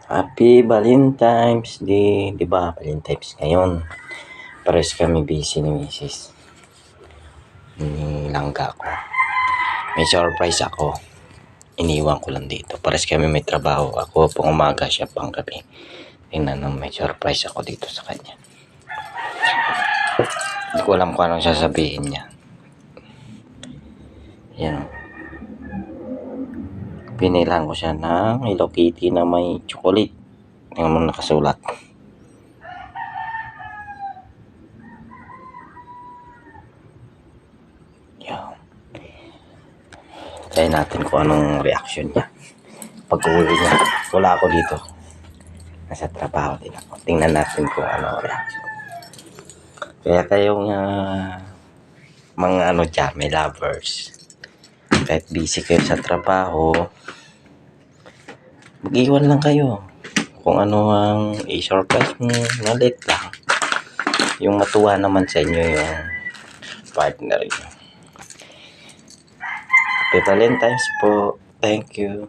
Happy Valentine's Day. Di ba? Valentine's ngayon. Pares kami busy ni Mrs. Langga ko. May surprise ako. Iniwan ko lang dito. Pares kami may trabaho. Ako pang umaga, siya pang gabi. Tingnan mo, may surprise ako dito sa kanya. Hindi ko alam kung anong sasabihin niya. Yan. Pinilan ko siya ng Hello Kitty na may chocolate. Tingnan mo nakasulat. Yan. Tayo natin kung anong reaction niya. Pag-uwi niya. Wala ako dito. Nasa trabaho din ako. Tingnan natin kung ano reaction. Kaya kayong mga dyan, may lovers. Kahit busy kayo sa trabaho, mag-iwan lang kayo. Kung ano ang i-surprise mo, nalit lang. Yung matuwa naman sa inyo yung partner nyo. Happy Valentine's po. Thank you.